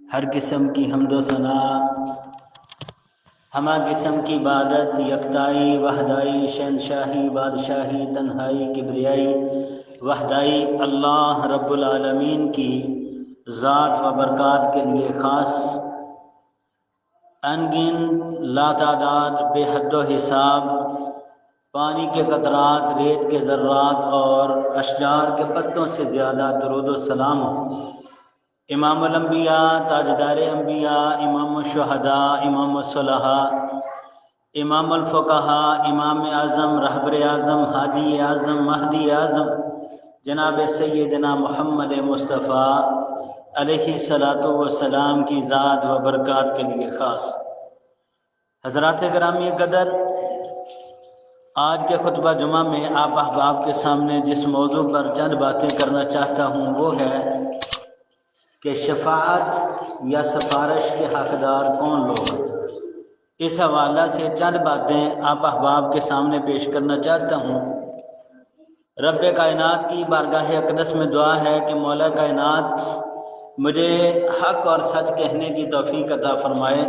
ہر قسم کی حمد و ثنا، ہمہ قسم کی عبادت، یکتائی، وحدائی، شہنشاہی، بادشاہی، تنہائی، کبریائی، وحدائی اللہ رب العالمین کی ذات و برکات کے لیے خاص، انگنت لا تعداد بے حد و حساب پانی کے قطرات، ریت کے ذرات اور اشجار کے پتوں سے زیادہ درود و سلام امام الانبیاء، تاجدار انبیاء، امام الشہداء، امام الصلحاء، امام الفقہاء، امام اعظم، رہبر اعظم، ہادی اعظم، مہدی اعظم جناب سیدنا محمد مصطفیٰ علیہ الصلاۃ والسلام کی ذات و برکات کے لیے خاص۔ حضرات گرامی قدر، آج کے خطبہ جمعہ میں آپ احباب کے سامنے جس موضوع پر چند باتیں کرنا چاہتا ہوں وہ ہے کہ شفاعت یا سفارش کے حقدار کون لوگ ہیں۔ اس حوالہ سے چند باتیں آپ احباب کے سامنے پیش کرنا چاہتا ہوں۔ رب کائنات کی بارگاہ اقدس میں دعا ہے کہ مولا کائنات مجھے حق اور سچ کہنے کی توفیق عطا فرمائے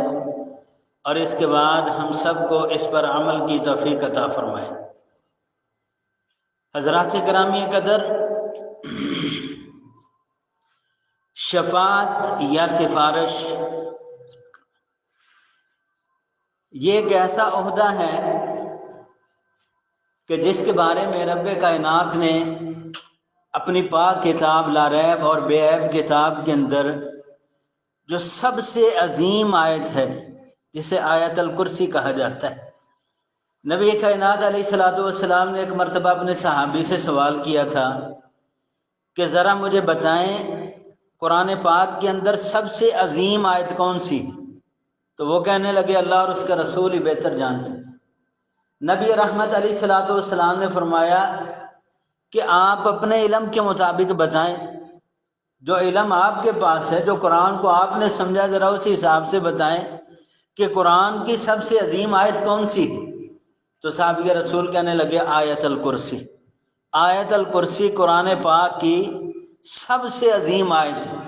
اور اس کے بعد ہم سب کو اس پر عمل کی توفیق عطا فرمائے۔ حضرات گرامی قدر، شفاعت یا سفارش یہ ایک ایسا عہدہ ہے کہ جس کے بارے میں رب کائنات نے اپنی پاک کتاب لا ریب اور بے عیب کتاب کے اندر جو سب سے عظیم آیت ہے جسے آیت الکرسی کہا جاتا ہے، نبی کائنات علیہ الصلوۃ والسلام نے ایک مرتبہ اپنے صحابی سے سوال کیا تھا کہ ذرا مجھے بتائیں قرآن پاک کے اندر سب سے عظیم آیت کون سی؟ تو وہ کہنے لگے اللہ اور اس کا رسول ہی بہتر جانتے۔ نبی رحمت علیہ الصلوۃ والسلام نے فرمایا کہ آپ اپنے علم کے مطابق بتائیں، جو علم آپ کے پاس ہے، جو قرآن کو آپ نے سمجھا ذرا اسی حساب سے بتائیں کہ قرآن کی سب سے عظیم آیت کون سی؟ تو صحابی رسول کہنے لگے آیت الکرسی۔ آیت الکرسی قرآن پاک کی سب سے عظیم آیت ہے۔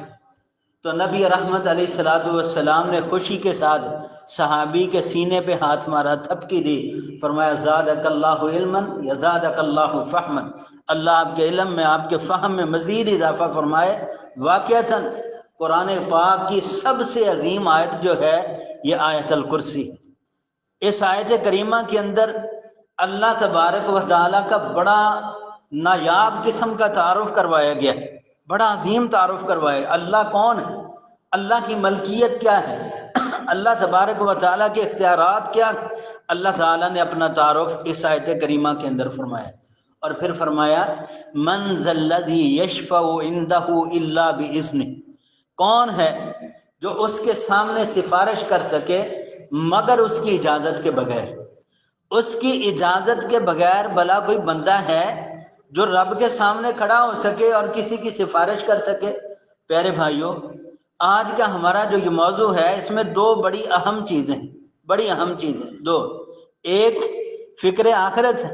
تو نبی رحمت علیہ الصلوۃ والسلام نے خوشی کے ساتھ صحابی کے سینے پہ ہاتھ مارا، تھپکی دی، فرمایا زادک اللہ علما یا زادک اللہ فہما، اللہ آپ کے علم میں، آپ کے فہم میں مزید اضافہ فرمائے۔ واقعتاً قرآن پاک کی سب سے عظیم آیت جو ہے یہ آیت الکرسی۔ اس آیت کریمہ کے اندر اللہ تبارک و تعالیٰ کا بڑا نایاب قسم کا تعارف کروایا گیا، بڑا عظیم تعارف کروایا۔ اللہ کون ہے؟ اللہ کی ملکیت کیا ہے؟ اللہ تبارک و تعالیٰ کے اختیارات کیا؟ اللہ تعالیٰ نے اپنا تعارف اس آیت کریمہ کے اندر فرمایا اور پھر فرمایا من ذا الذی یشفع عندہ الا باذنہ، کون ہے جو اس کے سامنے سفارش کر سکے مگر اس کی اجازت کے بغیر؟ اس کی اجازت کے بغیر بھلا کوئی بندہ ہے جو رب کے سامنے کھڑا ہو سکے اور کسی کی سفارش کر سکے؟ پیارے بھائیوں، آج کا ہمارا جو یہ موضوع ہے اس میں دو بڑی اہم چیزیں، دو، ایک فکر آخرت ہے،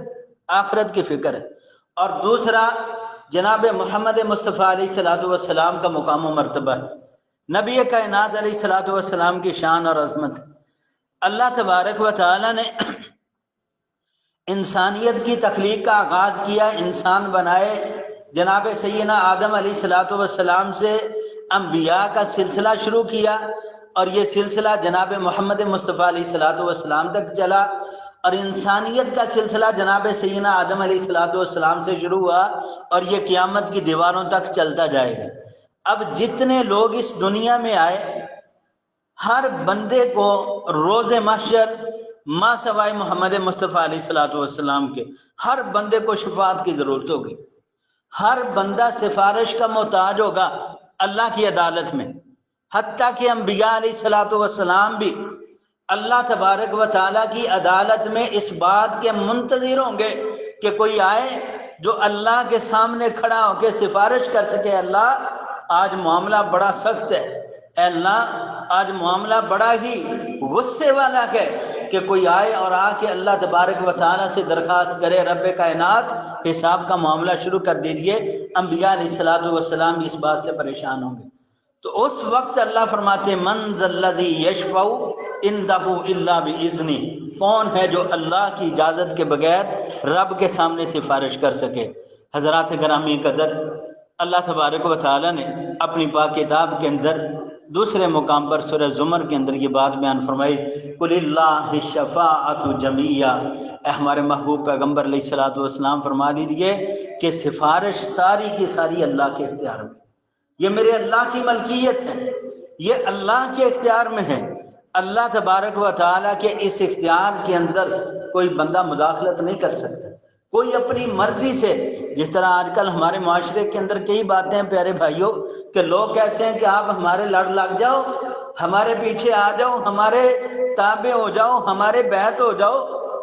آخرت کی فکر ہے، اور دوسرا جناب محمد مصطفیٰ علیہ الصلوۃ والسلام کا مقام و مرتبہ ہے، نبی کائنات علیہ الصلوۃ والسلام کی شان اور عظمت۔ اللہ تبارک و تعالی نے انسانیت کی تخلیق کا آغاز کیا، انسان بنائے، جناب سیدنا آدم علیہ الصلوۃ والسلام سے انبیاء کا سلسلہ شروع کیا اور یہ سلسلہ جناب محمد مصطفیٰ علیہ الصلوۃ والسلام تک چلا، اور انسانیت کا سلسلہ جناب سیدنا آدم علیہ الصلوۃ والسلام سے شروع ہوا اور یہ قیامت کی دیواروں تک چلتا جائے گا۔ اب جتنے لوگ اس دنیا میں آئے، ہر بندے کو روز محشر ما سوائے محمد مصطفیٰ علیہ الصلوۃ والسلام کے ہر بندے کو شفاعت کی ضرورت ہوگی، ہر بندہ سفارش کا محتاج ہوگا اللہ کی عدالت میں، حتیٰ کہ انبیاء علیہ الصلوۃ والسلام بھی اللہ تبارک و تعالیٰ کی عدالت میں اس بات کے منتظر ہوں گے کہ کوئی آئے جو اللہ کے سامنے کھڑا ہو کے سفارش کر سکے۔ اللہ آج معاملہ بڑا سخت ہے، اے اللہ آج معاملہ بڑا ہی غصے والا ہے کہ کوئی آئے اور آ کے اللہ تبارک و تعالیٰ سے درخواست کرے رب کائنات حساب کا معاملہ شروع کر دیجئے۔ انبیاء علیہ الصلوۃ والسلام بھی اس بات سے پریشان ہوں گے۔ تو اس وقت اللہ فرماتے من ذلذی یشفع عندہ الا باذنہ، کون ہے جو اللہ کی اجازت کے بغیر رب کے سامنے سفارش کر سکے۔ حضرات گرامی قدر، اللہ تبارک و تعالی نے اپنی پاک کتاب کے اندر دوسرے مقام پر سورہ زمر کے اندر یہ بات بیان فرمائی، قل اللہ الشفاعۃ جمیعا، اے ہمارے محبوب پیغمبر علیہ الصلوۃ والسلام فرما دیجئے کہ سفارش ساری کی ساری اللہ کے اختیار میں، یہ میرے اللہ کی ملکیت ہے، یہ اللہ کے اختیار میں ہے۔ اللہ تبارک و تعالیٰ کے اس اختیار کے اندر کوئی بندہ مداخلت نہیں کر سکتا، کوئی اپنی مرضی سے، جس طرح آج کل ہمارے معاشرے کے اندر کئی باتیں ہیں پیارے بھائیوں کہ لوگ کہتے ہیں کہ آپ ہمارے لڑ لگ جاؤ، ہمارے پیچھے آ جاؤ، ہمارے تابع ہو جاؤ، ہمارے بیعت ہو جاؤ،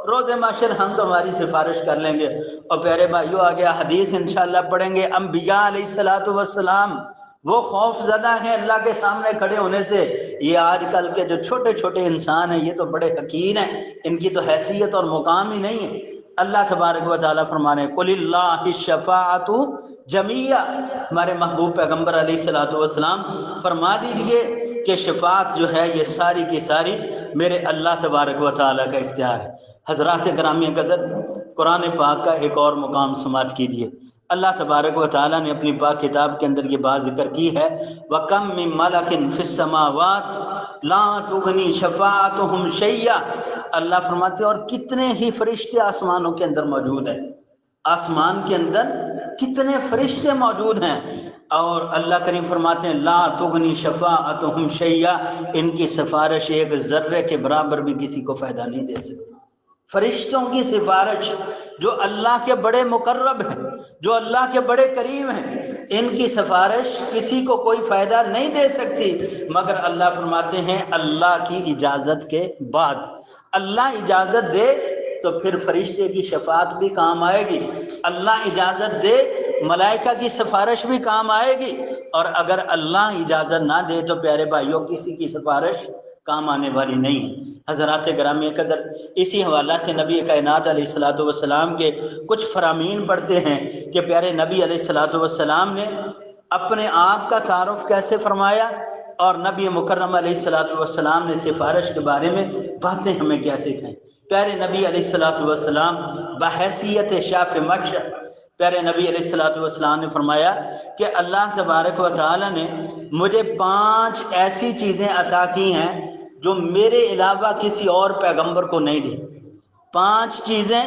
روز محشر ہم تمہاری سفارش کر لیں گے۔ اور پیارے بھائیوں آگے حدیث انشاءاللہ پڑھیں گے، انبیاء علیہ الصلوۃ والسلام وہ خوف زدہ ہیں اللہ کے سامنے کھڑے ہونے سے۔ یہ آج کل کے جو چھوٹے چھوٹے انسان ہیں یہ تو بڑے حقیر ہیں، ان کی تو حیثیت اور مقام ہی نہیں ہے۔ اللہ تبارک و تعالیٰ فرمانے قل اللہ الشفاعۃ جمیعا، ہمارے محبوب پیغمبر علیہ الصلوۃ والسلام فرما دیجئے کہ شفاعت جو ہے یہ ساری کی ساری میرے اللہ تبارک و تعالیٰ کا اختیار ہے۔ حضرات گرامی قدر، قرآن پاک کا ایک اور مقام سماعت کیجیے۔ اللہ تبارک و تعالیٰ نے اپنی پاک کتاب کے اندر یہ بات ذکر کی ہے، وَكَم مِّن مَلَكٍ فِي السَّمَاوَاتِ لَا تُغْنِي شَفَاعَتُهُمْ شَيْئًا، اللہ فرماتے ہیں اور کتنے ہی فرشتے آسمانوں کے اندر موجود ہیں، آسمان کے اندر کتنے فرشتے موجود ہیں، اور اللہ کریم فرماتے ہیں لا تغنی شفاعتهم شیئا، ان کی سفارش ایک ذرے کے برابر بھی کسی کو فائدہ نہیں دے سکتی۔ فرشتوں کی سفارش جو اللہ کے بڑے مقرب ہیں، جو اللہ کے بڑے قریب ہیں، ان کی سفارش کسی کو کوئی فائدہ نہیں دے سکتی، مگر اللہ فرماتے ہیں اللہ کی اجازت کے بعد۔ اللہ اجازت دے تو پھر فرشتے کی شفاعت بھی کام آئے گی، اللہ اجازت دے ملائکہ کی سفارش بھی کام آئے گی، اور اگر اللہ اجازت نہ دے تو پیارے بھائیوں کسی کی سفارش کام آنے والی نہیں ہے۔ حضرات گرامی قدر، اسی حوالہ سے نبی کائنات علیہ الصلوۃ والسلام کے کچھ فرامین پڑھتے ہیں کہ پیارے نبی علیہ الصلوۃ والسلام نے اپنے آپ کا تعارف کیسے فرمایا، اور نبی مکرم علیہ الصلوۃ والسلام نے سفارش کے بارے میں باتیں ہمیں کیا سکھائیں۔ پیارے نبی علیہ الصلوۃ والسلام بحیثیت شاف مشرق، پیارے نبی علیہ الصلوۃ والسلام نے فرمایا کہ اللہ تبارک و تعالی نے مجھے 5 ایسی چیزیں عطا کی ہیں جو میرے علاوہ کسی اور پیغمبر کو نہیں دی۔ 5 چیزیں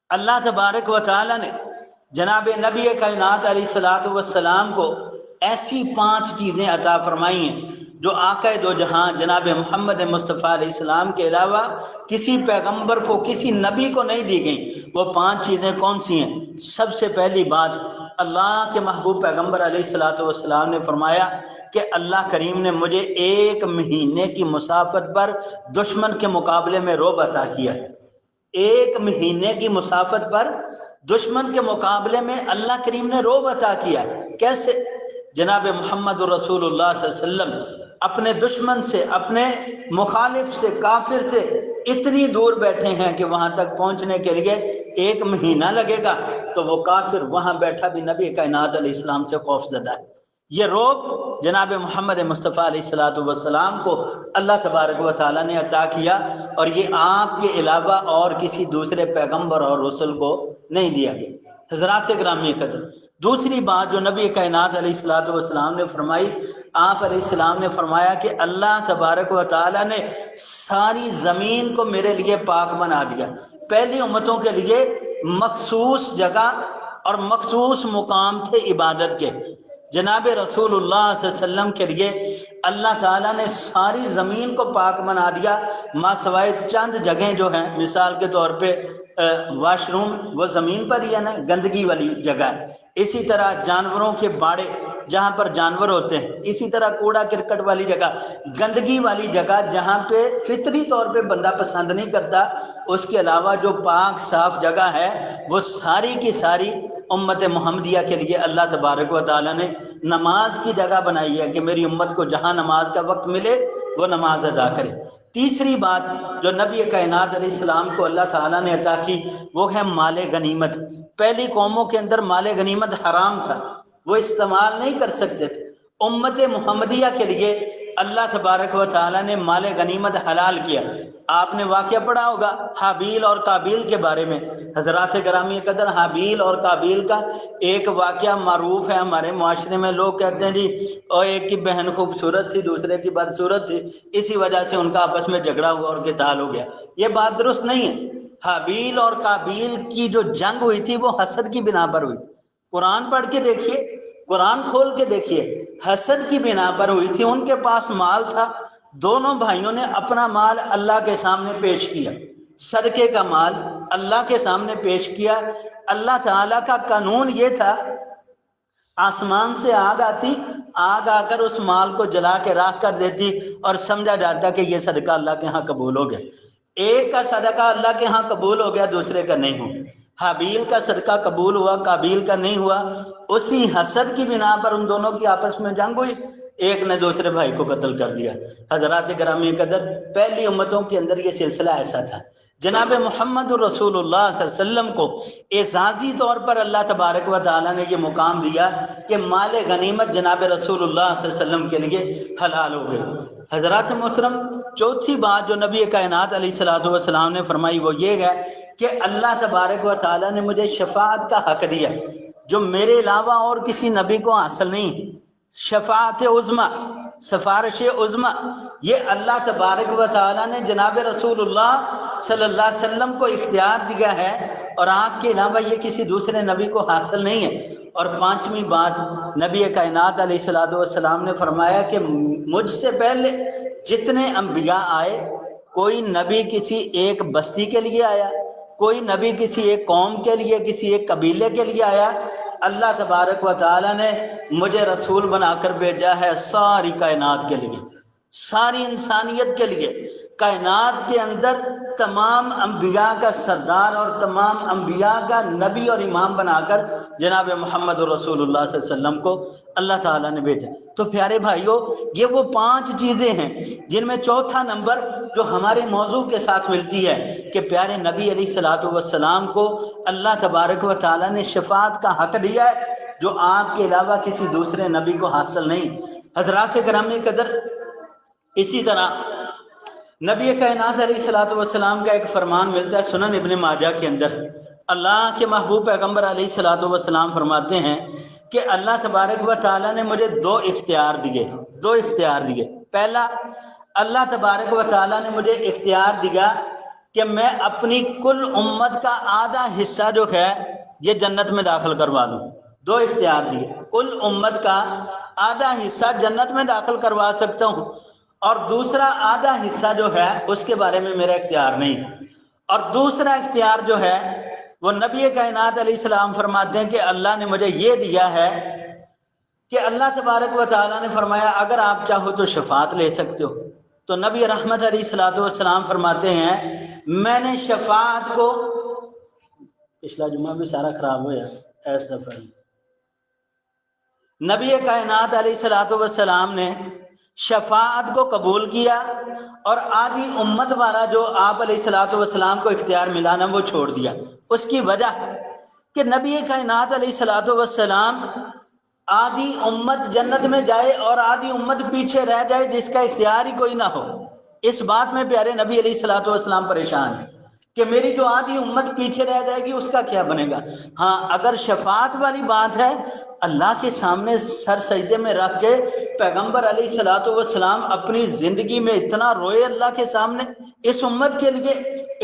اللہ تبارک و تعالی نے جناب نبی کائنات علیہ الصلوۃ والسلام کو ایسی 5 چیزیں عطا فرمائی ہیں جو آقا دو جہاں جناب محمد مصطفیٰ علیہ السلام کے علاوہ کسی پیغمبر کو، کسی نبی کو نہیں دی گئیں۔ وہ 5 چیزیں کون سی ہیں؟ سب سے پہلی بات، اللہ کے محبوب پیغمبر علیہ الصلوۃ والسلام نے فرمایا کہ اللہ کریم نے مجھے 1 مہینے کی مسافت پر دشمن کے مقابلے میں رعب عطا کیا ہے۔ 1 مہینے کی مسافت پر دشمن کے مقابلے میں اللہ کریم نے رعب عطا کیا ہے۔ کیسے؟ جناب محمد رسول اللہ صلی اللہ علیہ وسلم اپنے دشمن سے، اپنے مخالف سے، کافر سے اتنی دور بیٹھے ہیں کہ وہاں تک پہنچنے کے لیے 1 مہینہ لگے گا، تو وہ کافر وہاں بیٹھا بھی نبی کائنات علیہ السلام سے خوف زدہ ہے۔ یہ رعب جناب محمد مصطفیٰ علیہ الصلوۃ والسلام کو اللہ تبارک و تعالیٰ نے عطا کیا، اور یہ آپ کے علاوہ اور کسی دوسرے پیغمبر اور رسول کو نہیں دیا گیا۔ حضرات گرامی قدر، دوسری بات جو نبی کائنات علیہ الصلوۃ والسلام نے فرمائی، آپ علیہ السلام نے فرمایا کہ اللہ تبارک و تعالیٰ نے ساری زمین کو میرے لیے پاک بنا دیا۔ پہلی امتوں کے لیے مخصوص جگہ اور مخصوص مقام تھے عبادت کے، جناب رسول اللہ صلی اللہ علیہ وسلم کے لیے اللہ تعالیٰ نے ساری زمین کو پاک بنا دیا، ماں سوائے چند جگہیں جو ہیں، مثال کے طور پہ واش روم وہ زمین پر ہی ہے نا، گندگی والی جگہ ہے۔ اسی طرح جانوروں کے باڑے جہاں پر جانور ہوتے ہیں، اسی طرح کوڑا کرکٹ والی جگہ، گندگی والی جگہ جہاں پہ فطری طور پہ بندہ پسند نہیں کرتا، اس کے علاوہ جو پاک صاف جگہ ہے وہ ساری کی ساری امت محمدیہ کے لیے اللہ تبارک و تعالیٰ نے نماز کی جگہ بنائی ہے کہ میری امت کو جہاں نماز کا وقت ملے وہ نماز ادا کرے۔ تیسری بات جو نبی کائنات علیہ السلام کو اللہ تعالیٰ نے عطا کی وہ ہے مال غنیمت۔ پہلی قوموں کے اندر مال غنیمت حرام تھا، وہ استعمال نہیں کر سکتے تھے، امت محمدیہ کے لیے اللہ تبارک و تعالیٰ نے مال غنیمت حلال کیا۔ آپ نے واقعہ پڑھا ہوگا حابیل اور قابیل کے بارے میں۔ حضرات گرامی قدر، حابیل اور قابیل کا ایک واقعہ معروف ہے ہمارے معاشرے میں۔ لوگ کہتے ہیں جی اور ایک کی بہن خوبصورت تھی، دوسرے کی بدصورت تھی، اسی وجہ سے ان کا آپس میں جھگڑا ہوا اور قتال ہو گیا۔ یہ بات درست نہیں ہے۔ حابیل اور قابیل کی جو جنگ ہوئی تھی وہ حسد کی بنا پر ہوئی۔ قرآن پڑھ کے دیکھیے، قرآن کھول کے دیکھیے، حسد کی بنا پر ہوئی تھی۔ ان کے پاس مال تھا، دونوں بھائیوں نے اپنا مال اللہ کے سامنے پیش کیا، صدقے کا مال اللہ کے سامنے پیش کیا۔ اللہ تعالیٰ کا قانون یہ تھا، آسمان سے آگ آتی، آگ آ کر اس مال کو جلا کے راکھ کر دیتی اور سمجھا جاتا کہ یہ صدقہ اللہ کے ہاں قبول ہو گیا۔ ایک کا صدقہ اللہ کے ہاں قبول ہو گیا، دوسرے کا نہیں ہو۔ حابیل کا صدقہ قبول ہوا، قابیل کا نہیں ہوا۔ اسی حسد کی بنا پر ان دونوں کی آپس میں جنگ ہوئی، ایک نے دوسرے بھائی کو قتل کر دیا۔ حضرات گرامی قدر، پہلی امتوں کے اندر یہ سلسلہ ایسا تھا۔ جناب محمد رسول اللہ صلی اللہ علیہ وسلم کو اعزازی طور پر اللہ تبارک و تعالیٰ نے یہ مقام دیا کہ مال غنیمت جناب رسول اللہ صلی اللہ علیہ وسلم کے لیے حلال ہو گئے۔ حضرات محترم، چوتھی بات جو نبی کائنات علیہ الصلوۃ والسلام نے فرمائی وہ یہ ہے کہ اللہ تبارک و تعالیٰ نے مجھے شفاعت کا حق دیا جو میرے علاوہ اور کسی نبی کو حاصل نہیں۔ شفاعت عظمی، سفارش عظمی، یہ اللہ تبارک و تعالیٰ نے جناب رسول اللہ صلی اللہ علیہ وسلم کو اختیار دیا ہے اور آپ کے علاوہ یہ کسی دوسرے نبی کو حاصل نہیں ہے۔ اور پانچویں بات، نبی کائنات علیہ الصلوۃ والسلام نے فرمایا کہ مجھ سے پہلے جتنے انبیاء آئے، کوئی نبی کسی ایک بستی کے لیے آیا، کوئی نبی کسی ایک قوم کے لیے، کسی ایک قبیلے کے لیے آیا، اللہ تبارک و تعالیٰ نے مجھے رسول بنا کر بھیجا ہے ساری کائنات کے لیے، ساری انسانیت کے لیے۔ کائنات کے اندر تمام انبیاء کا سردار اور تمام انبیاء کا نبی اور امام بنا کر جناب محمد رسول اللہ صلی اللہ علیہ وسلم کو اللہ تعالیٰ نے بھیجا۔ تو پیارے بھائیوں، یہ وہ 5 چیزیں ہیں جن میں چوتھا نمبر جو ہمارے موضوع کے ساتھ ملتی ہے کہ پیارے نبی علیہ الصلوۃ والسلام کو اللہ تبارک و تعالیٰ نے شفاعت کا حق دیا ہے جو آپ کے علاوہ کسی دوسرے نبی کو حاصل نہیں۔ حضرات گرامی قدر، اسی طرح نبی کائنات علیہ الصلوۃ والسلام کا ایک فرمان ملتا ہے سنن ابن ماجہ کے اندر۔ اللہ کے محبوب پیغمبر علیہ الصلوۃ والسلام فرماتے ہیں کہ اللہ تبارک و تعالیٰ نے مجھے 2 اختیار دیے۔ پہلا، اللہ تبارک و تعالیٰ نے مجھے اختیار دیا کہ میں اپنی کل امت کا آدھا حصہ جو ہے یہ جنت میں داخل کروا لوں۔ 2 اختیار دیے، کل امت کا آدھا حصہ جنت میں داخل کروا سکتا ہوں، اور دوسرا آدھا حصہ جو ہے اس کے بارے میں میرا اختیار نہیں۔ اور دوسرا اختیار جو ہے وہ نبی کائنات علیہ السلام فرماتے ہیں کہ اللہ نے مجھے یہ دیا ہے کہ اللہ تبارک و تعالیٰ نے فرمایا اگر آپ چاہو تو شفاعت لے سکتے ہو۔ تو نبی رحمت علیہ الصلوۃ والسلام فرماتے ہیں میں نے شفاعت کو، پچھلا جمعہ بھی سارا خراب ہوا ایس دفعہ، نبی کائنات علیہ الصلوۃ والسلام نے شفاعت کو قبول کیا اور آدھی امت والا جو آپ علیہ الصلوۃ والسلام کو اختیار ملا نا وہ چھوڑ دیا۔ اس کی وجہ کہ نبی کائنات علیہ الصلوۃ والسلام آدھی امت جنت میں جائے اور آدھی امت پیچھے رہ جائے جس کا اختیار ہی کوئی نہ ہو۔ اس بات میں پیارے نبی علیہ الصلوۃ والسلام پریشان ہیں کہ میری جو آدھی امت پیچھے رہ جائے گی اس کا کیا بنے گا۔ ہاں، اگر شفاعت والی بات ہے، اللہ کے سامنے سر سجدے میں رکھ کے پیغمبر علیہ الصلوۃ والسلام اپنی زندگی میں اتنا روئے اللہ کے سامنے، اس امت کے لیے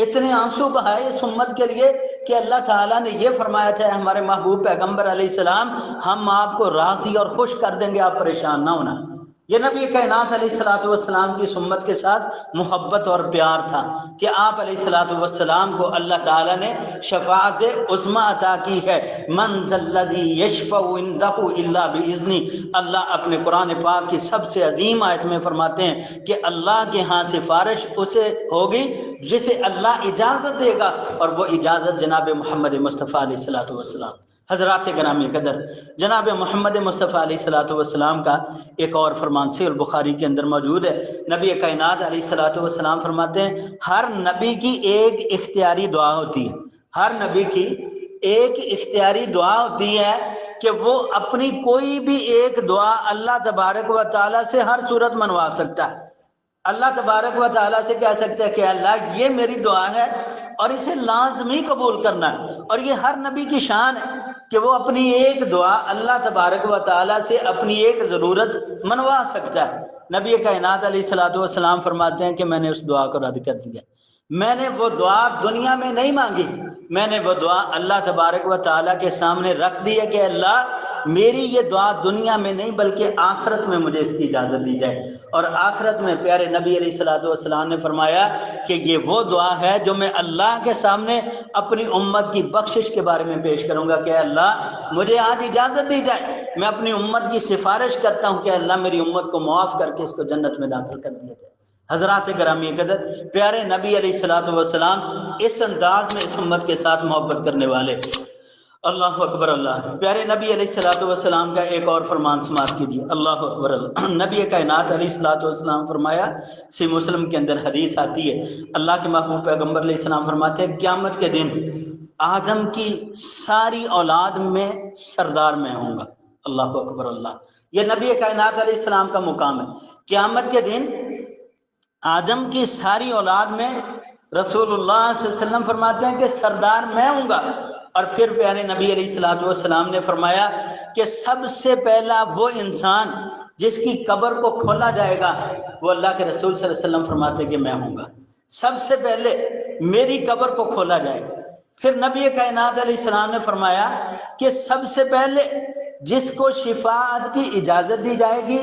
اتنے آنسو بہائے اس امت کے لیے کہ اللہ تعالیٰ نے یہ فرمایا تھا ہمارے محبوب پیغمبر علیہ السلام ہم آپ کو راضی اور خوش کر دیں گے، آپ پریشان نہ ہونا۔ یہ نبی کائنات علیہ الصلوۃ والسلام کی امت کے ساتھ محبت اور پیار تھا کہ آپ علیہ الصلوۃ والسلام کو اللہ تعالیٰ نے شفاعت عظمی عطا کی ہے۔ من ذا الذی یشفع عندہ الا باذنہ، اللہ اپنے قرآن پاک کی سب سے عظیم آیت میں فرماتے ہیں کہ اللہ کے ہاں سفارش اسے ہوگی جسے اللہ اجازت دے گا، اور وہ اجازت جناب محمد مصطفیٰ علیہ الصلوۃ والسلام۔ حضرات گرامی قدر، جناب محمد مصطفیٰ علیہ الصلوۃ والسلام کا ایک اور فرمان صحیح البخاری کے اندر موجود ہے۔ نبی کائنات علیہ الصلوۃ والسلام فرماتے ہیں ہر نبی کی ایک اختیاری دعا ہوتی ہے، ہر نبی کی ایک اختیاری دعا ہوتی ہے کہ وہ اپنی کوئی بھی ایک دعا اللہ تبارک و تعالیٰ سے ہر صورت منوا سکتا ہے۔ اللہ تبارک و تعالیٰ سے کہہ سکتا ہے کہ اللہ یہ میری دعا ہے اور اسے لازمی قبول کرنا ہے۔ اور یہ ہر نبی کی شان ہے کہ وہ اپنی ایک دعا اللہ تبارک و تعالیٰ سے اپنی ایک ضرورت منوا سکتا ہے۔ نبی کائنات علیہ الصلوۃ والسلام فرماتے ہیں کہ میں نے اس دعا کو رد کر دیا، میں نے وہ دعا دنیا میں نہیں مانگی، میں نے وہ دعا اللہ تبارک و تعالیٰ کے سامنے رکھ دی ہے کہ اللہ میری یہ دعا دنیا میں نہیں بلکہ آخرت میں مجھے اس کی اجازت دی جائے۔ اور آخرت میں پیارے نبی علیہ الصلوۃ والسلام نے فرمایا کہ یہ وہ دعا ہے جو میں اللہ کے سامنے اپنی امت کی بخشش کے بارے میں پیش کروں گا کہ اللہ مجھے آج اجازت دی جائے، میں اپنی امت کی سفارش کرتا ہوں کہ اللہ میری امت کو معاف کر کے اس کو جنت میں داخل کر دیا جائے۔ حضرات گرامی قدر، پیارے نبی علیہ الصلوۃ والسلام اس انداز میں اس امت کے ساتھ محبت کرنے والے، اللہ اکبر اللہ۔ پیارے نبی علیہ الصلوۃ والسلام کا ایک اور فرمان سماعت کیجیے، اللہ اکبر اللہ۔ نبی کائنات علیہ الصلوۃ والسلام فرمایا، صحیح مسلم کے اندر حدیث آتی ہے، اللہ کے محبوب پیغمبر علیہ السلام فرماتے ہیں قیامت کے دن آدم کی ساری اولاد میں سردار میں ہوں گا، اللہ اکبر اللہ۔ یہ نبی کائنات علیہ السلام کا مقام ہے۔ قیامت کے دن آدم کی ساری اولاد میں رسول اللہ صلی اللہ علیہ وسلم فرماتے ہیں کہ سردار میں ہوں گا۔ اور پھر پیارے نبی علیہ الصلوۃ والسلام نے فرمایا کہ سب سے پہلا وہ انسان جس کی قبر کو کھولا جائے گا وہ اللہ کے رسول صلی اللہ علیہ وسلم فرماتے ہیں کہ میں ہوں گا، سب سے پہلے میری قبر کو کھولا جائے گا۔ پھر نبی کائنات علیہ السلام نے فرمایا کہ سب سے پہلے جس کو شفاعت کی اجازت دی جائے گی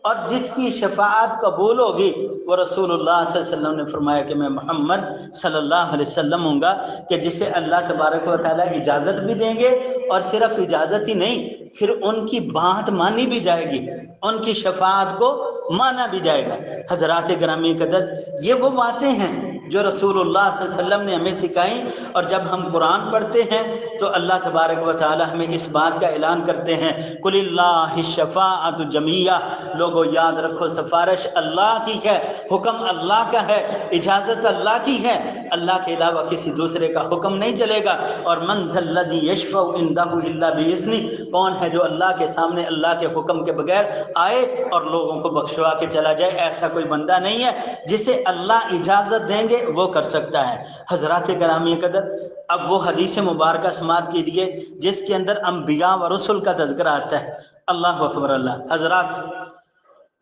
اور جس کی شفاعت قبول ہوگی وہ رسول اللہ صلی اللہ علیہ وسلم نے فرمایا کہ میں محمد صلی اللہ علیہ وسلم ہوں گا، کہ جسے اللہ تبارک و تعالیٰ اجازت بھی دیں گے اور صرف اجازت ہی نہیں، پھر ان کی بات مانی بھی جائے گی، ان کی شفاعت کو مانا بھی جائے گا۔ حضرات گرامی قدر، یہ وہ باتیں ہیں جو رسول اللہ صلی اللہ علیہ وسلم نے ہمیں سکھائیں، اور جب ہم قرآن پڑھتے ہیں تو اللہ تبارک و تعالی ہمیں اس بات کا اعلان کرتے ہیں، قل اللہ الشفاعۃ جمیعہ، لوگو یاد رکھو سفارش اللہ کی ہے، حکم اللہ کا ہے، اجازت اللہ کی ہے، اللہ کے علاوہ کسی دوسرے کا حکم نہیں چلے گا۔ اور من ذا الذی یشفع عندہ الا باذنہ، کون ہے جو اللہ کے سامنے اللہ کے حکم کے بغیر آئے اور لوگوں کو بخشوا کے چلا جائے؟ ایسا کوئی بندہ نہیں ہے، جسے اللہ اجازت دیں گے وہ کر سکتا ہے۔ حضرات گرامی قدر، اب وہ حدیث مبارکہ سماعت کیجیے جس کے اندر انبیاء و رسل کا تذکرہ آتا ہے، اللہ اکبر اللہ۔ حضرات،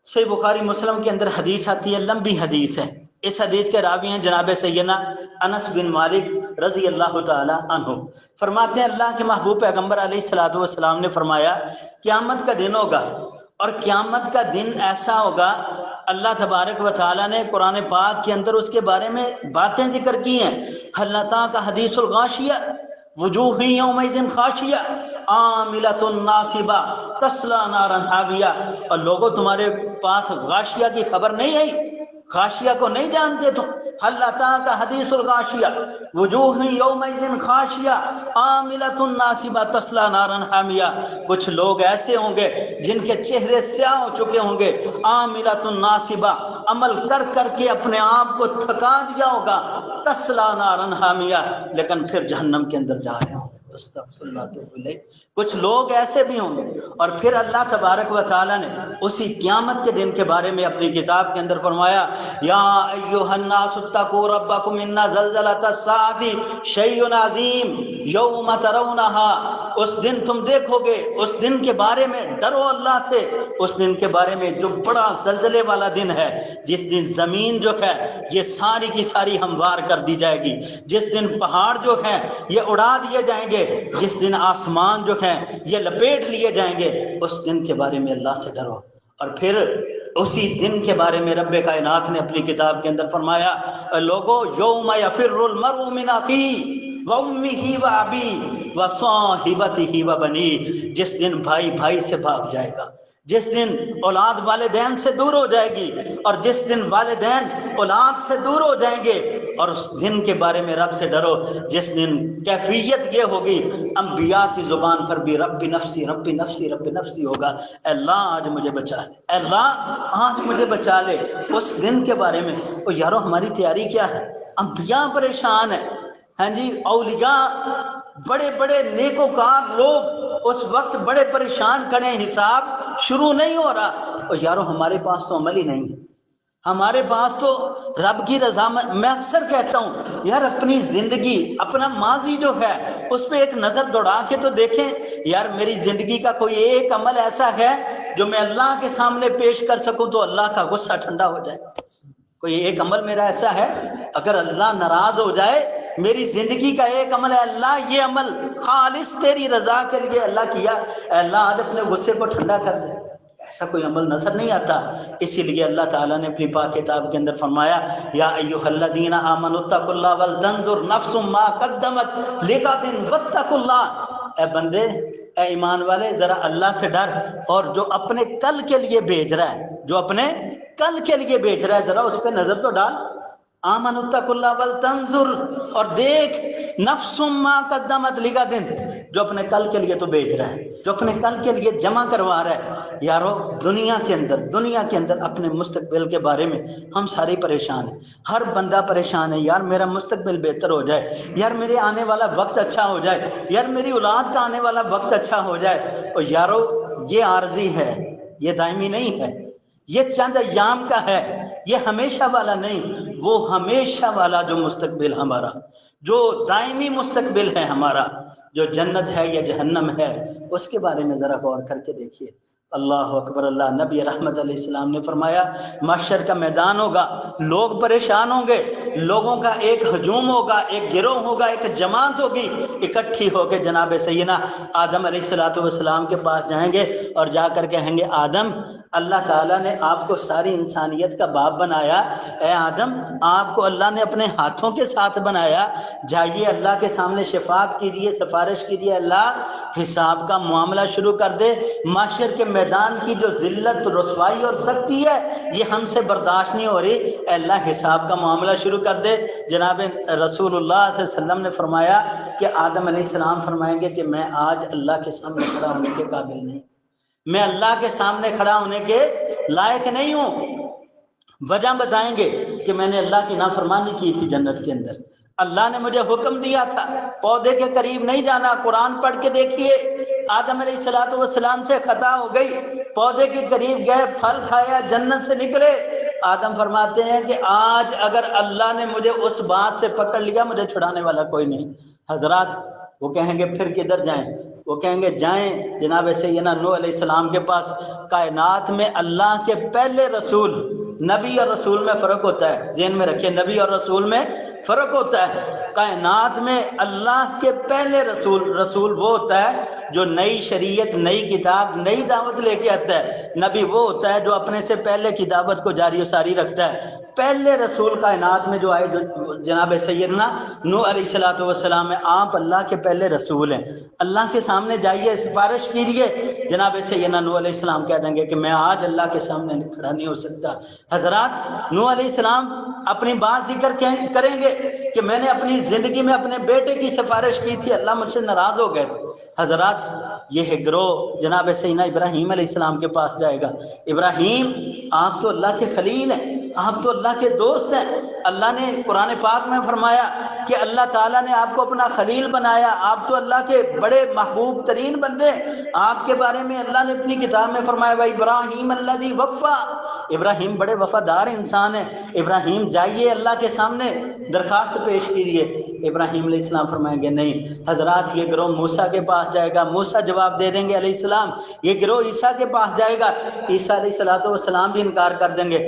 صحیح بخاری مسلم کے اندر حدیث آتی ہے، لمبی حدیث ہے، اس حدیث کے راوی ہیں جناب سیدنا انس بن مالک رضی اللہ تعالی عنہ۔ فرماتے ہیں اللہ کے محبوب پیغمبر علیہ الصلوۃ والسلام نے فرمایا قیامت کا دن ہوگا، اور قیامت کا دن ایسا ہوگا، اللہ تبارک و تعالیٰ نے قرآن پاک کے اندر اس کے بارے میں باتیں ذکر کی ہیں، حل اتاک حدیث الغاشیہ وجوہ یومئذ خاشیہ عاملۃ ناصبہ تصلی نارا حامیہ۔ اور لوگوں تمہارے پاس غاشیہ کی خبر نہیں آئی؟ غاشیہ کو نہیں جانتے تم؟ حل اتاک حدیث الغاشیہ وجوہ یومئذ خاشیہ عاملۃ ناصبہ تصلی نارا حامیہ۔ کچھ لوگ ایسے ہوں گے جن کے چہرے سیاہ ہو چکے ہوں گے، عاملۃ ناصبہ، عمل کر کر کے اپنے آپ کو تھکا دیا ہوگا، تصلی نارا حامیہ، لیکن پھر جہنم کے اندر جا رہے ہوں گے۔ استغفر اللہ توب الیہ۔ کچھ لوگ ایسے بھی ہوں گے۔ اور پھر اللہ تبارک و تعالیٰ نے اسی قیامت کے دن کے بارے میں اپنی کتاب کے اندر فرمایا، یا ایھا الناس اتقوا ربکم ان زلزلۃ الساعۃ شیء عظیم یوم ترونھا۔ اس دن تم دیکھو گے، اس دن کے بارے میں ڈرو اللہ سے، اس دن کے بارے میں جو بڑا زلزلے والا دن ہے، جس دن زمین جو ہے یہ ساری کی ساری ہموار کر دی جائے گی، جس دن پہاڑ جو ہیں یہ اڑا دیے جائیں گے، جس دن آسمان جو ہیں یہ لپیٹ لیے جائیں گے، اس دن کے بارے میں اللہ سے ڈرو۔ اور پھر اسی دن کے بارے میں رب کائنات نے اپنی کتاب کے اندر فرمایا، لوگو یوم یفر المرء من اخیہ وامہ وابیہ وصاحبتہ وبنیہ، جس دن بھائی بھائی سے بھاگ جائے گا، جس دن اولاد والدین سے دور ہو جائے گی، اور جس دن والدین اولاد سے دور ہو جائیں گے۔ اور اس دن کے بارے میں رب سے ڈرو جس دن کیفیت یہ ہوگی، انبیاء کی زبان پر بھی رب نفسی رب نفسی رب نفسی ہوگا، اے اللہ آج مجھے بچا لے، اے اللہ آج مجھے بچا لے۔ اس دن کے بارے میں تو یارو ہماری تیاری کیا ہے؟ انبیاء پریشان ہیں، ہاں جی، اولیاء، بڑے بڑے نیکوکار لوگ اس وقت بڑے پریشان کھڑے ہیں، حساب شروع نہیں ہو رہا، اور یارو ہمارے پاس تو عمل ہی نہیں ہے، ہمارے پاس تو رب کی رضا میں اکثر کہتا ہوں یار اپنی زندگی، اپنا ماضی جو ہے اس پہ ایک نظر دوڑا کے تو دیکھیں یار میری زندگی کا کوئی ایک عمل ایسا ہے جو میں اللہ کے سامنے پیش کر سکوں تو اللہ کا غصہ ٹھنڈا ہو جائے۔ کوئی ایک عمل میرا ایسا ہے اگر اللہ ناراض ہو جائے، میری زندگی کا ایک عمل ہے اللہ یہ عمل خالص تیری رضا کے لیے اللہ کیا، اے اللہ آج اپنے غصے کو ٹھنڈا کر دے، ایسا کوئی عمل نظر نہیں آتا۔ اسی لیے اللہ تعالیٰ نے اپنی پاک کتاب کے اندر فرمایا یا ایھا الذین آمنوا اتقوا اللہ ولتنظر نفس ما قدمت لغد واتقوا اللہ، اے بندے، اے ایمان والے، ذرا اللہ سے ڈر، اور جو اپنے کل کے لیے بھیج رہا ہے، جو اپنے کل کے لیے بھیج رہا ہے ذرا اس پہ نظر تو ڈال۔ آمنوا اتقوا اللہ ولتنظر، اور دیکھ نفس ما قدمت لغد، جو اپنے کل کے لیے تو بھیج رہا ہے، جو اپنے کل کے لیے جمع کروا رہا ہے۔ یارو دنیا کے اندر اپنے مستقبل کے بارے میں ہم سارے پریشان ہیں، ہر بندہ پریشان ہے، یار میرا مستقبل بہتر ہو جائے، یار میرے آنے والا وقت اچھا ہو جائے، یار میری اولاد کا آنے والا وقت اچھا ہو جائے۔ اور یارو یہ عارضی ہے، یہ دائمی نہیں ہے، یہ چند ایام کا ہے، یہ ہمیشہ والا نہیں۔ وہ ہمیشہ والا جو مستقبل ہمارا، جو دائمی مستقبل ہے ہمارا، جو جنت ہے یا جہنم ہے، اس کے بارے میں ذرا غور کر کے دیکھیے۔ اللہ اکبر اللہ، نبی رحمت علیہ السلام نے فرمایا محشر کا میدان ہوگا، لوگ پریشان ہوں گے، لوگوں کا ایک ہجوم ہوگا، ایک گروہ ہوگا، ایک جماعت ہوگی، اکٹھی ہو کے جناب سیدنا آدم علیہ السلام کے پاس جائیں گے اور جا کر کہیں گے آدم، اللہ تعالیٰ نے آپ کو ساری انسانیت کا باپ بنایا، اے آدم آپ کو اللہ نے اپنے ہاتھوں کے ساتھ بنایا، جائیے اللہ کے سامنے شفاعت کیجیے، سفارش کیجیے، اللہ حساب کا معاملہ شروع کر دے، معاشر کے میدان کی جو ذلت، رسوائی اور سختی ہے یہ ہم سے برداشت نہیں ہو رہی، اے اللہ حساب کا معاملہ شروع کر دے۔ جناب رسول اللہ صلی اللہ علیہ وسلم نے فرمایا کہ آدم علیہ السلام فرمائیں گے کہ میں آج اللہ کے سامنے کھڑا ہونے کے قابل نہیں، میں اللہ کے سامنے کھڑا ہونے کے لائق نہیں ہوں۔ وجہ بتائیں گے کہ میں نے اللہ کی نافرمانی کی تھی جنت کے اندر، اللہ نے مجھے حکم دیا تھا پودے کے قریب نہیں جانا، قرآن پڑھ کے دیکھیے، آدم علیہ السلام سے خطا ہو گئی، پودے کے قریب گئے، پھل کھایا، جنت سے نکلے، آدم فرماتے ہیں کہ آج اگر اللہ نے مجھے اس بات سے پکڑ لیا مجھے چھڑانے والا کوئی نہیں۔ حضرات وہ کہیں گے پھر کدھر جائیں؟ وہ کہیں گے جائیں جناب سیدنا نوح علیہ السلام کے پاس۔ کائنات میں اللہ کے پہلے رسول، نبی اور رسول میں فرق ہوتا ہے، ذہن میں رکھیے، نبی اور رسول میں فرق ہوتا ہے۔ کائنات میں اللہ کے پہلے رسول وہ ہوتا ہے جو نئی شریعت، نئی کتاب، نئی دعوت لے کے آتا ہے۔ نبی وہ ہوتا ہے جو اپنے سے پہلے کی دعوت کو جاری و ساری رکھتا ہے۔ پہلے رسول کائنات میں جو آئے جو جناب سیدنا نوح علیہ السلام ہے، آپ اللہ کے پہلے رسول ہیں۔ اللہ کے سامنے جائیے، سفارش کیجیے، جناب سیدنا نوح علیہ السلام کہہ دیں گے کہ میں آج اللہ کے سامنے کھڑا نہیں ہو سکتا۔ حضرات نوح علیہ السلام اپنی بات ذکر کریں گے کہ میں نے اپنی زندگی میں اپنے بیٹے کی سفارش کی تھی، اللہ مجھ سے ناراض ہو گئے تھے۔ حضرات یہ گروہ جناب سیدنا ابراہیم علیہ السلام کے پاس جائے گا، ابراہیم آپ تو اللہ کے خلیل ہیں، آپ تو اللہ کے دوست ہیں، اللہ نے قرآن پاک میں فرمایا کہ اللہ تعالیٰ نے آپ کو اپنا خلیل بنایا، آپ تو اللہ کے بڑے محبوب ترین بندے، آپ کے بارے میں اللہ نے اپنی کتاب میں فرمایا وَإِبْرَاهِيمَ الَّذِي وَفَّى، ابراہیم بڑے وفادار انسان ہیں، ابراہیم جائیے اللہ کے سامنے درخواست پیش کیجیے۔ ابراہیم علیہ السلام فرمائیں گے نہیں۔ حضرات یہ گروہ موسیٰ کے پاس جائے گا، موسیٰ جواب دے دیں گے علیہ السلام، یہ گروہ عیسیٰ کے پاس جائے گا، عیسیٰ علیہ السلام بھی انکار کر دیں گے۔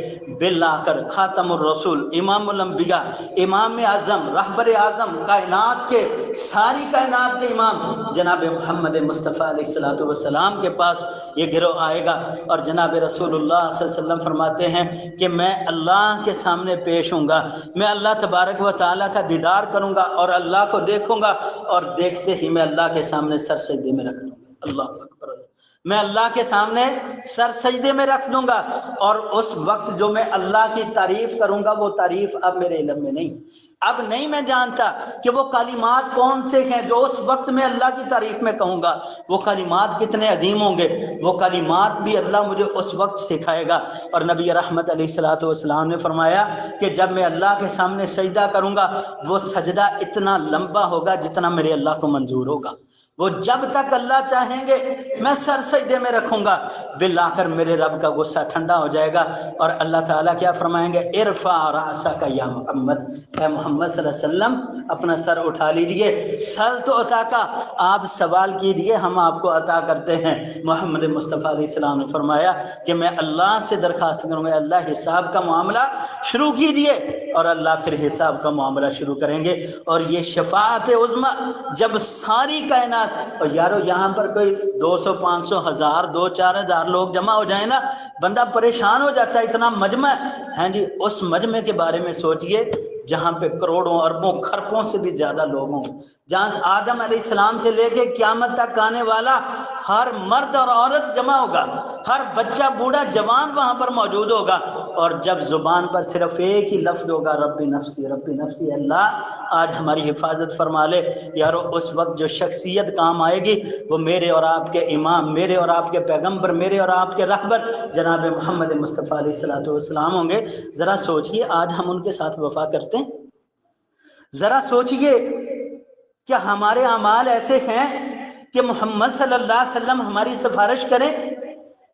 بالآخر خاتم الرسول، امام الانبیاء، امام اعظم، رہبر اعظم، کائنات کے ساری کائنات کے امام جناب محمد مصطفیٰ علیہ السلام کے پاس یہ گروہ آئے گا، اور جناب رسول اللہ صلی اللہ علیہ وسلم فرماتے ہیں کہ میں اللہ کے سامنے پیش ہوں گا، میں اللہ تبارک و تعالیٰ کا دیدار کروں گا اور اللہ کو دیکھوں گا، اور دیکھتے ہی میں اللہ کے سامنے سر سجدے میں رکھ دوں گا۔ اللہ اکبر، میں اللہ کے سامنے سر سجدے میں رکھ دوں گا، اور اس وقت جو میں اللہ کی تعریف کروں گا وہ تعریف اب میرے علم میں نہیں، اب نہیں میں جانتا کہ وہ کلمات کون سے ہیں جو اس وقت میں اللہ کی تعریف میں کہوں گا، وہ کلمات کتنے عظیم ہوں گے، وہ کلمات بھی اللہ مجھے اس وقت سکھائے گا۔ اور نبی رحمت علیہ السلام نے فرمایا کہ جب میں اللہ کے سامنے سجدہ کروں گا وہ سجدہ اتنا لمبا ہوگا جتنا میرے اللہ کو منظور ہوگا، وہ جب تک اللہ چاہیں گے میں سر سجدے میں رکھوں گا، بالآخر میرے رب کا غصہ ٹھنڈا ہو جائے گا اور اللہ تعالیٰ کیا فرمائیں گے، ارفع رأسک یا محمد، اے محمد صلی اللہ علیہ وسلم اپنا سر اٹھا لیجئے، سل تو عطا کا، آپ سوال کیجئے ہم آپ کو عطا کرتے ہیں۔ محمد مصطفیٰ علیہ السلام نے فرمایا کہ میں اللہ سے درخواست کروں گا، اللہ حساب کا معاملہ شروع کیجئے، اور اللہ پھر حساب کا معاملہ شروع کریں گے۔ اور یہ شفاعت عظمی جب ساری کائنات، اور یارو یہاں پر کوئی 200 500 1000 2 4000 لوگ جمع ہو جائیں نا، بندہ پریشان ہو جاتا ہے، اتنا مجمع ہے جی۔ اس مجمع کے بارے میں سوچئے جہاں پہ کروڑوں اربوں کھربوں سے بھی زیادہ لوگ ہوں، جہاں آدم علیہ السلام سے لے کے قیامت تک آنے والا ہر مرد اور عورت جمع ہوگا، ہر بچہ بوڑھا جوان وہاں پر موجود ہوگا، اور جب زبان پر صرف ایک ہی لفظ ہوگا، ربی نفسی، اللہ آج ہماری حفاظت فرما لے۔ یارو اس وقت جو شخصیت کام آئے گی وہ میرے اور آپ کے امام، میرے اور آپ کے پیغمبر، میرے اور آپ کے رہبر جناب محمد مصطفیٰ علیہ السلام ہوں گے۔ ذرا سوچئے آج ہم ان کے ساتھ وفا کرتے ہیں؟ ذرا سوچئے کیا ہمارے اعمال ایسے ہیں کہ محمد صلی اللہ علیہ وسلم ہماری سفارش کریں؟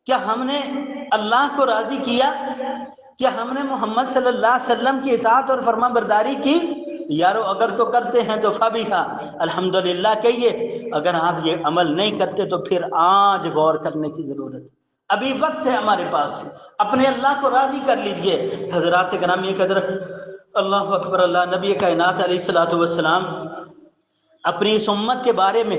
کیا ہم نے اللہ کو راضی کیا؟ کیا ہم نے محمد صلی اللہ علیہ وسلم کی اطاعت اور فرما برداری کی؟ یارو اگر تو کرتے ہیں تو فبیہا، الحمدللہ کہیے، اگر آپ یہ عمل نہیں کرتے تو پھر آج غور کرنے کی ضرورت، ابھی وقت ہے ہمارے پاس، اپنے اللہ کو راضی کر لیجئے۔ حضرات گرامی قدر، اللہ اکبر، اللہ نبی کائنات علیہ السلام اپنی اس امت کے بارے میں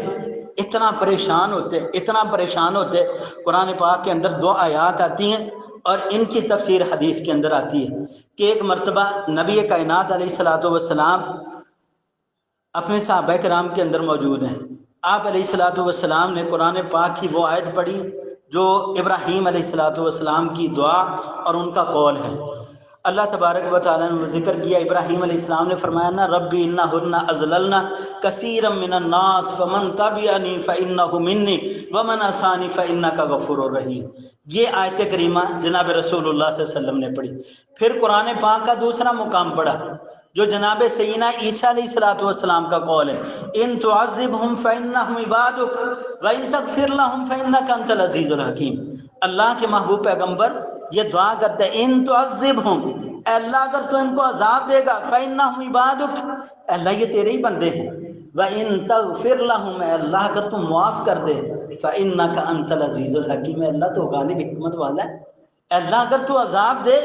اتنا پریشان ہوتے، قرآن پاک کے اندر 2 آیات آتی ہیں اور ان کی تفسیر حدیث کے اندر آتی ہے کہ ایک مرتبہ نبی کائنات علیہ السلام اپنے صحابہ کرام کے اندر موجود ہیں۔ آپ علیہ السلام نے قرآن پاک کی وہ آیت پڑھی جو ابراہیم علیہ السلام کی دعا اور ان کا قول ہے۔ اللہ تبارک و تعالیٰ نے ذکر کیا، ابراہیم علیہ السلام نے فرمایا نا، ربی انہن اضللن کثیرا من الناس فمن تبعنی فانہ منی ومن عصانی فانک غفور رحیم۔ یہ آیت کریمہ جناب رسول اللہ صلی اللہ علیہ وسلم نے پڑھی۔ پھر قرآن پاک کا دوسرا مقام پڑھا جو جناب سیدنا عیسیٰ علیہ السلام کا قول ہے، ان تعذبہم فانہم عبادک وان تغفر لہم فانک انت العزیز الحکیم۔ اللہ کے محبوب پیغمبر یہ دعا کرتے ہیں، ان تعذبہم، اے اللہ اگر تو ان کو عذاب دے گا، فانہم عبادک، اے اللہ یہ تیرے ہی بندے ہیں، وان تغفر لہم، اے اللہ اگر تو معاف کر دے، فانک انت العزیز الحکیم، اے اللہ تو غالب حکمت والا ہے، اے اللہ اگر تو عذاب دے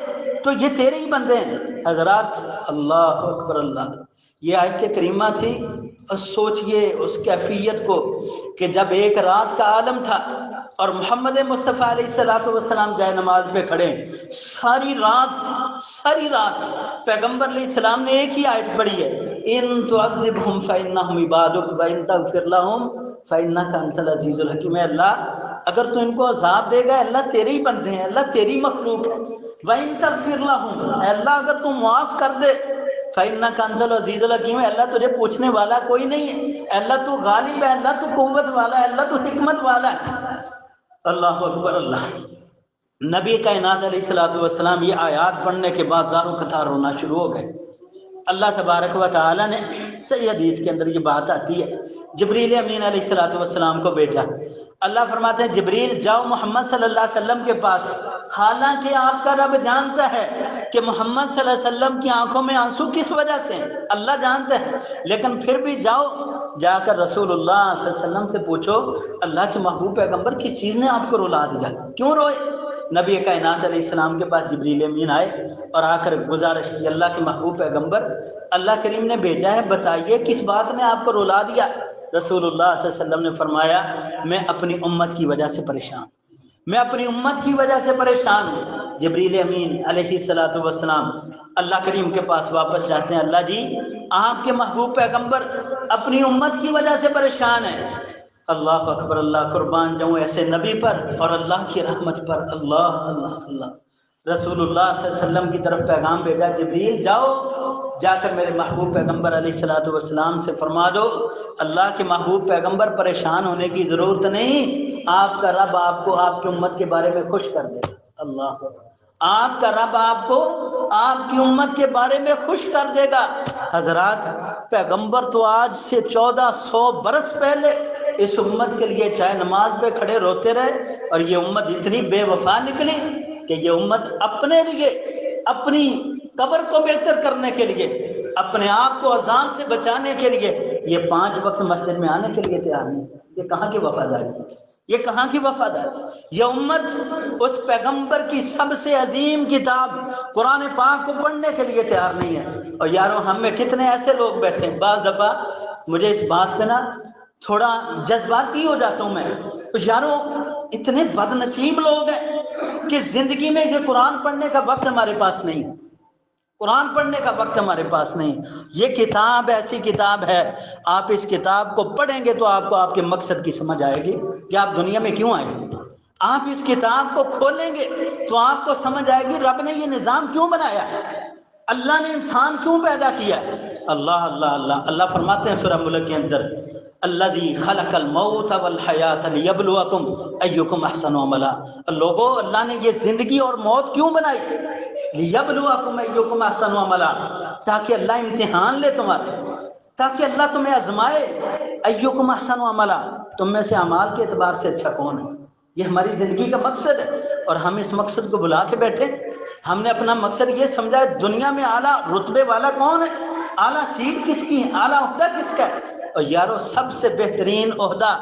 تو یہ تیرے ہی بندے ہیں۔ حضرات اللہ اکبر، اللہ یہ آیت کریمہ تھی، اور سوچئے اس کیفیت کو کہ جب ایک رات کا عالم تھا اور محمد مصطفیٰ علیہ السلام جائے نماز پہ کھڑے، ساری رات پیغمبر علیہ السلام نے ایک ہی آیت پڑھی ہے، ان تعذبہم فانہم عبادک وان تغفر لہم فانک انت العزیز الحکیم۔ اللہ اگر تو ان کو عذاب دے گا، اللہ تیرے ہی بندے ہیں، اللہ تیری مخلوق ہے، وان تغفر لہم، اللہ اگر تو معاف کر دے، فإنک انت العزیز الحکیم، اللہ تجھے پوچھنے والا کوئی نہیں ہے، اللہ تو غالب ہے، اللہ تو قوت والا ہے، اللہ تو حکمت والا ہے۔ اللہ اکبر، اللہ نبی کائنات علیہ السلام یہ آیات پڑھنے کے بعد زاروں قطار رونا شروع ہو گئے۔ اللہ تبارک و تعالی نے صحیح حدیث کے اندر یہ بات آتی ہے، جبریل امین علیہ السلام کو بھیجا۔ اللہ فرماتے ہیں جبریل جاؤ محمد صلی اللہ علیہ وسلم کے پاس، حالانکہ آپ کا رب جانتا ہے کہ محمد صلی اللہ علیہ وسلم کی آنکھوں میں آنسو کس وجہ سے ہیں، اللہ جانتا ہے، لیکن پھر بھی جاؤ، جا کر رسول اللہ صلی اللہ علیہ وسلم سے پوچھو اللہ کے محبوب پیغمبر کس چیز نے آپ کو رلا دیا، کیوں روئے؟ نبی کائنات علیہ السلام کے پاس جبریل امین آئے اور آ کر گزارش کی، اللہ کے محبوب پیغمبر اللہ کریم نے بھیجا ہے، بتائیے کس بات نے آپ کو رلا دیا؟ رسول اللہ صلی اللہ علیہ وسلم نے فرمایا، میں اپنی امت کی وجہ سے پریشان، میں اپنی امت کی وجہ سے پریشان ہوں۔ جبریل امین علیہ السلام اللہ کریم کے پاس واپس جاتے ہیں، اللہ جی آپ کے محبوب پیغمبر اپنی امت کی وجہ سے پریشان ہیں۔ اللہ اکبر، اللہ قربان جاؤں ایسے نبی پر اور اللہ کی رحمت پر۔ اللہ اللہ اللہ، رسول اللہ صلی اللہ علیہ وسلم کی طرف پیغام بھیجا، جبریل جاؤ، جا کر میرے محبوب پیغمبر علیہ السلام سے فرما دو اللہ کے محبوب پیغمبر پریشان ہونے کی ضرورت نہیں، آپ کا رب آپ کو آپ کی امت کے بارے میں خوش کر دے گا۔ اللہ آپ کا رب آپ کو آپ کی امت کے بارے میں خوش کر دے گا۔ حضرات پیغمبر تو آج سے 1400 برس پہلے اس امت کے لیے چاہے نماز پہ کھڑے روتے رہے، اور یہ امت اتنی بے وفا نکلی کہ یہ امت اپنے لیے، اپنی قبر کو بہتر کرنے کے لیے، اپنے آپ کو عذاب سے بچانے کے لیے یہ 5 وقت مسجد میں آنے کے لیے تیار نہیں۔ یہ کہاں کی وفاداری؟ یہ کہاں کی وفاداری؟ یہ امت اس پیغمبر کی سب سے عظیم کتاب قرآن پاک کو پڑھنے کے لیے تیار نہیں ہے۔ اور یارو ہم میں کتنے ایسے لوگ بیٹھے ہیں، بعض دفعہ مجھے اس بات پہ نا تھوڑا جذباتی ہو جاتا ہوں میں، تو یارو اتنے بد نصیب لوگ ہیں کہ زندگی میں یہ قرآن پڑھنے کا وقت ہمارے پاس نہیں، قرآن پڑھنے کا وقت ہمارے پاس نہیں۔ یہ کتاب ایسی کتاب ہے، آپ اس کتاب کو پڑھیں گے تو آپ کو آپ کے مقصد کی سمجھ آئے گی کہ آپ دنیا میں کیوں آئے۔ آپ اس کتاب کو کھولیں گے تو آپ کو سمجھ آئے گی رب نے یہ نظام کیوں بنایا ہے، اللہ نے انسان کیوں پیدا کیا ہے۔ اللہ اللہ اللہ اللہ فرماتے ہیں سورہ ملک کے اندر، الذی خلق الموت والحیات لیبلوکم ایکم احسن عملا۔ لوگو اللہ نے یہ زندگی اور موت کیوں بنائی؟ لیبلوکم ایکم احسن عملا، تاکہ اللہ امتحان لے تمہارے، تاکہ اللہ تمہیں آزمائے۔ ایکم احسن عملا، تم میں سے اعمال کے اعتبار سے اچھا کون ہے۔ یہ ہماری زندگی کا مقصد ہے، اور ہم اس مقصد کو بلا کے بیٹھے۔ ہم نے اپنا مقصد یہ سمجھا ہے دنیا میں اعلیٰ رتبے والا کون ہے، اعلیٰ سیٹ کس کی ہے، اعلیٰ عہدہ کس کا ہے۔ اور یارو سب سے بہترین عہدہ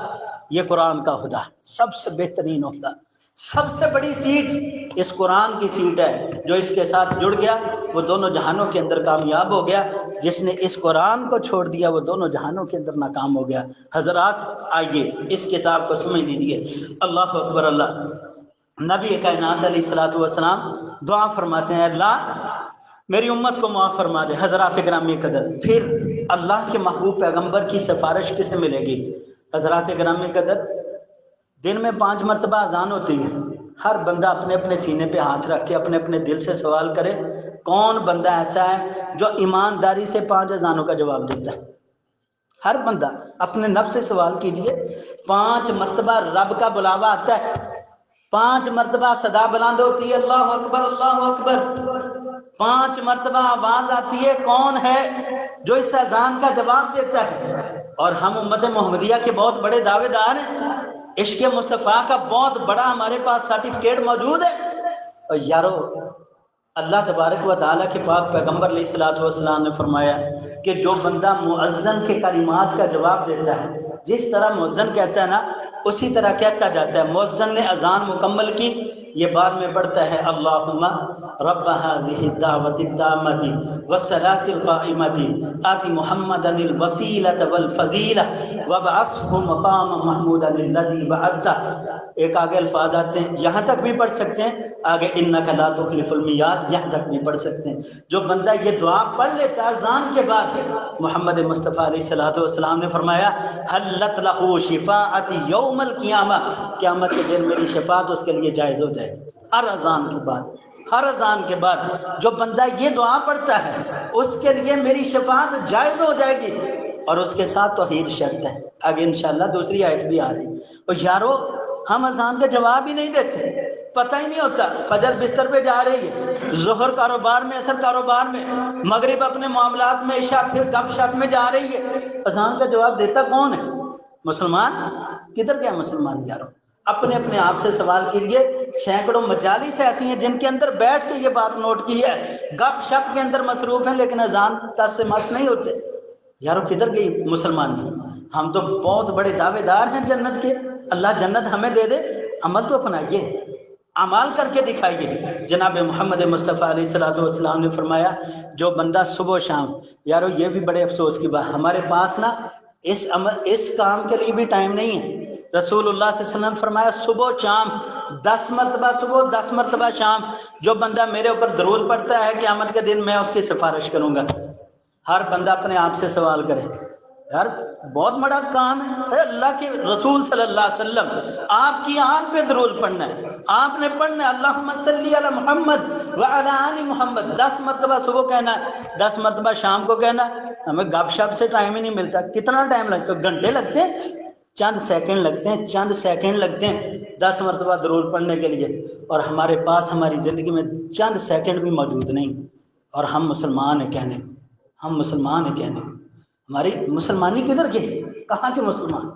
یہ قرآن کا عہدہ، سب سے بہترین عہدہ، سب سے بڑی سیٹ اس قرآن کی سیٹ ہے۔ جو اس کے ساتھ جڑ گیا وہ دونوں جہانوں کے اندر کامیاب ہو گیا، جس نے اس قرآن کو چھوڑ دیا وہ دونوں جہانوں کے اندر ناکام ہو گیا۔ حضرات آئیے اس کتاب کو سمجھ لیجیے۔ اللہ اکبر اللہ۔ نبی کائنات علیہ الصلوۃ والسلام دعا فرماتے ہیں، اللہ میری امت کو معاف فرما دے۔ حضرات گرامی قدر، پھر اللہ کے محبوب پیغمبر کی سفارش کسے ملے گی؟ حضرات گرامی قدر، دن میں 5 مرتبہ اذان ہوتی ہے۔ ہر بندہ اپنے اپنے سینے پہ ہاتھ رکھ کے اپنے اپنے دل سے سوال کرے، کون بندہ ایسا ہے جو ایمانداری سے 5 اذانوں کا جواب دیتا ہے؟ ہر بندہ اپنے نفس سے سوال کیجئے۔ 5 مرتبہ رب کا بلاوا آتا ہے، 5 مرتبہ صدا بلند ہوتی ہے، اللہ اکبر اللہ اکبر۔ 5 مرتبہ آواز آتی ہے، کون ہے جو اس اذان کا جواب دیتا ہے؟ اور ہم امت محمدیہ کے بہت بڑے دعوے دار ہیں، عشق مصطفیٰ کا بہت بڑا ہمارے پاس سرٹیفکیٹ موجود ہے۔ اور یارو اللہ تبارک و تعالیٰ کے پاک پیغمبر علیہ الصلوۃ والسلام نے فرمایا کہ جو بندہ مؤذن کے کلمات کا جواب دیتا ہے، جس طرح مؤذن کہتا ہے نا اسی طرح کہتا جاتا ہے۔ مؤذن نے اذان مکمل کی، یہ بعد میں پڑھتا ہے، اللہم رب هذه الدعوة التامة والصلاة القائمة آت محمدا الوسیلة والفضیلة وابعثه مقاما محمودا الذی وعدته۔ ایک آگے الفاظ آتے ہیں، یہاں تک بھی پڑھ سکتے ہیں، آگے انک لا تخلف المیعاد یہاں تک بھی پڑھ سکتے ہیں۔ جو بندہ یہ دعا پڑھ لیتا ہے اذان کے بعد، محمد مصطفیٰ علیہ الصلوۃ والسلام نے فرمایا حلت لہ شفاعت یوم القیامہ، قیامت کے دن میری شفاعت اس کے لیے جائز ہو جائے گی۔ ہر اذان کے بعد، ہر اذان کے بعد جو بندہ یہ دعا پڑھتا ہے اس کے لیے میری شفاعت جائز ہو جائے گی، اور اس کے ساتھ توحید شرط ہے۔ آگے انشاءاللہ دوسری آیت بھی آ رہی۔ اور یارو ہم اذان کا جواب ہی نہیں دیتے، پتہ ہی نہیں ہوتا۔ فجر بستر پہ جا رہی ہے، ظہر کاروبار میں، عصر کاروبار میں، مغرب اپنے معاملات میں، عشاء پھر گپ شپ میں جا رہی ہے، اذان کا جواب دیتا کون ہے؟ مسلمان؟ کدھر گیا مسلمان یارو؟ اپنے اپنے آپ سے سوال کیجئے۔ سینکڑوں مجالس ایسی ہیں جن کے اندر بیٹھ کے یہ بات نوٹ کی ہے، گپ شپ کے اندر مصروف ہیں لیکن اذان تک سے مس نہیں ہوتے۔ یارو کدھر گئی مسلمان؟ ہم تو بہت بڑے دعوے دار ہیں جنت کے، اللہ جنت ہمیں دے دے، عمل تو اپنائیے، اعمال کر کے دکھائیے۔ جناب محمد مصطفیٰ علیہ الصلوۃ والسلام نے فرمایا جو بندہ صبح و شام، یارو یہ بھی بڑے افسوس کی بات، ہمارے پاس نا اس کام کے لیے بھی ٹائم نہیں ہے۔ رسول اللہ صلی اللہ علیہ وسلم نے فرمایا صبح و شام 10 مرتبہ صبح 10 مرتبہ شام جو بندہ میرے اوپر درود پڑھتا ہے قیامت کے دن میں اس کی سفارش کروں گا۔ ہر بندہ اپنے آپ سے سوال کرے، یار بہت بڑا کام ہے، اللہ کے رسول صلی اللہ علیہ وسلم آپ کی آل پہ درود پڑھنا ہے، آپ نے پڑھنا ہے اللہم صلی علی محمد وعلی آل محمد، 10 مرتبہ صبح کہنا ہے، 10 مرتبہ شام کو کہنا ہے۔ ہمیں گپ شپ سے ٹائم ہی نہیں ملتا۔ کتنا ٹائم لگتا ہے؟ گھنٹے لگتے ہیں؟ چند سیکنڈ لگتے ہیں، چند سیکنڈ لگتے ہیں۔ 10 مرتبہ درود پڑھنے کے لیے، اور ہمارے پاس ہماری زندگی میں چند سیکنڈ بھی موجود نہیں، اور ہم مسلمان ہیں کہنے کو، ہم مسلمان ہیں کہنے کو، ہماری مسلمانی کدھر گئی؟ کہاں کے مسلمان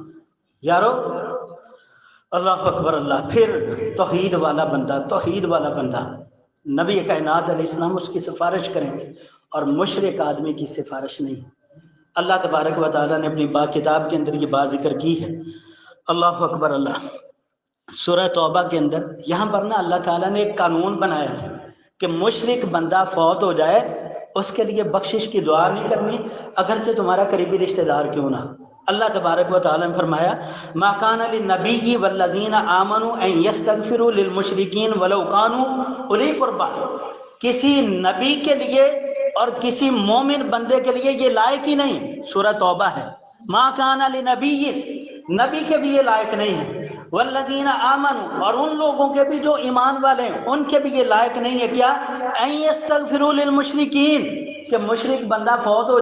یارو؟ اللہ اکبر اللہ۔ پھر توحید والا بندہ، توحید والا بندہ نبی کائنات علیہ السلام اس کی سفارش کریں گے، اور مشرک آدمی کی سفارش نہیں۔ اللہ تبارک و تعالیٰ نے اپنی پاک کتاب کے اندر یہ بات ذکر کی ہے۔ اللہ اکبر اللہ۔ سورہ توبہ کے اندر یہاں پر نا اللہ تعالیٰ نے ایک قانون بنایا تھا کہ مشرک بندہ فوت ہو جائے اس کے لیے بخشش کی دعا نہیں کرنی، اگرچہ تمہارا قریبی رشتہ دار کیوں نہ۔ اللہ تبارک و تعالیٰ نے فرمایا ما کان للنبی والذین آمنوا ان یستغفروا للمشرکین ولو کانوا اولی قربی، کسی نبی کے لیے اور کسی مومن بندے کے لیے یہ لائق ہی نہیں۔ سورہ توبہ ہے، ما کان لنبی، نبی کے بھی یہ لائق نہیں ہے، والذین آمنوا، اور ان لوگوں کے بھی جو ایمان والے ہیں ان کے بھی یہ لائق نہیں ہے کیا؟ ان یستغفروا للمشرکین، کہ مشرک بندہ فوت ہو